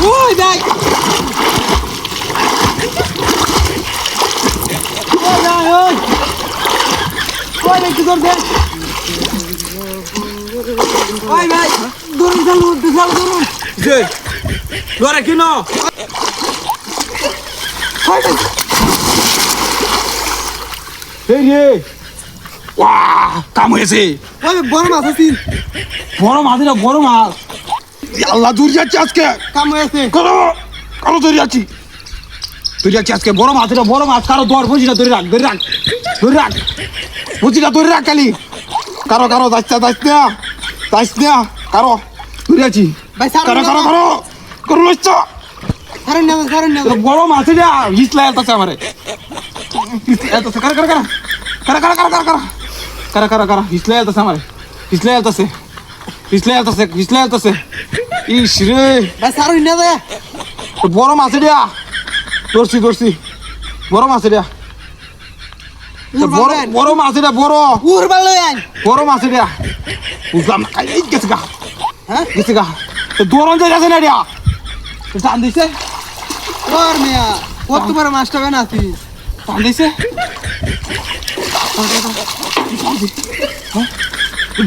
ওই ভাই ওই ভাই কি করবে ওই ভাই দূর ধরুন যে ধরে কিনো এই রে ওয়াহ কাম হয়েছে ওই বড় মাছ আছে বড় মাছ এটা বড় মাছ আল্লাহ দূর যাচ্ছি আজকে কাম হয়েছে করো করো দূর যাচ্ছি আজকে বড় মাছ এটা বড় মাছ কারো দর বুঝিটা ধরে রাখ বুঝিটা ধরে রাখ খালি কারো যাইছ না কারো দূর যাচ্ছি ভাই করো লইছ সারেন না বড় মাছ এটা হিসলা এলতাছে আমারে এলতাছে কারা হিসলা এলতাছে আমারে হিসলা এলতাছে ইস রে ভাই সারেন না ভাই বড় মাছ এটা ধরছি বড় মাছ এটা বড় মাছ এটা উর ভালো আইন বড় মাছ এটা বুঝলাম না এই গেছে গা হ্যাঁ গেছে গা দৌড়ন যাইছে না এটা টান দিছে ওর মিয়া কত বড় মাছটা বানাতি টান দিছে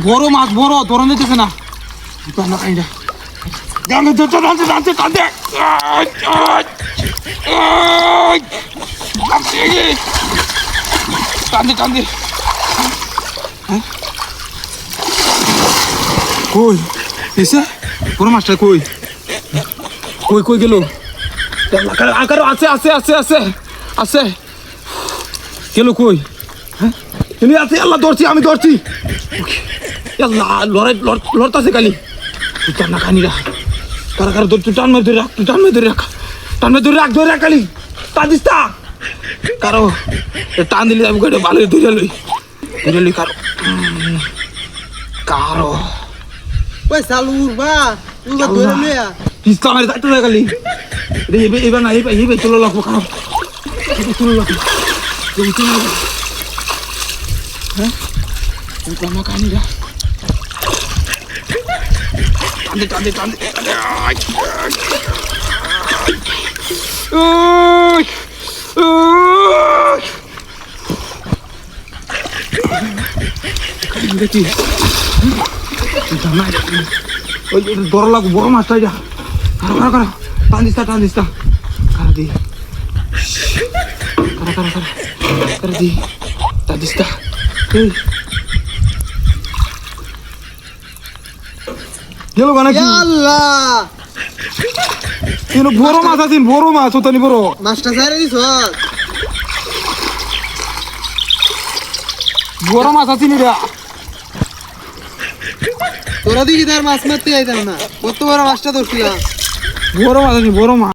বড় মাছ দৌড়ন যাইতেছে না টান না কাইডা টানতে কই এসে বড় মাছটা কই গেল আছে গেল কই হ্যাঁ আছে আল্লাহ আমি ধরছি আল্লাহ লড়তাছে কালি টান না খানিরা কারা তুই টান মেরে ধরে রাখ কালি টান দিস তা কারো টান দিলে আমি কইটা ভালো ধরে লই কারো ওই সালুর বা উগা ধরে লইয়া পিস্তা মারি যাইতে না কালি এবার না এই চলো লাগবো কারো চলো লাগবো হ্যাঁ টান না খানিরা টান দেখি দর লাগবো বড় মাছটা এটা কারো টান দিস কারা দি টান দিস গেল নাকি আল্লাহ বড় মাছ আছেন বড় মাছ ওতানি বড় মাছটা ছাড়ে দিছ বড় মাছ আছেন এটা তোরা দিকে তার মাছ মারতে যাইতাম না কত বড় মাছটা ধরছিলাম বড় মাছ আছেন বড় মাছ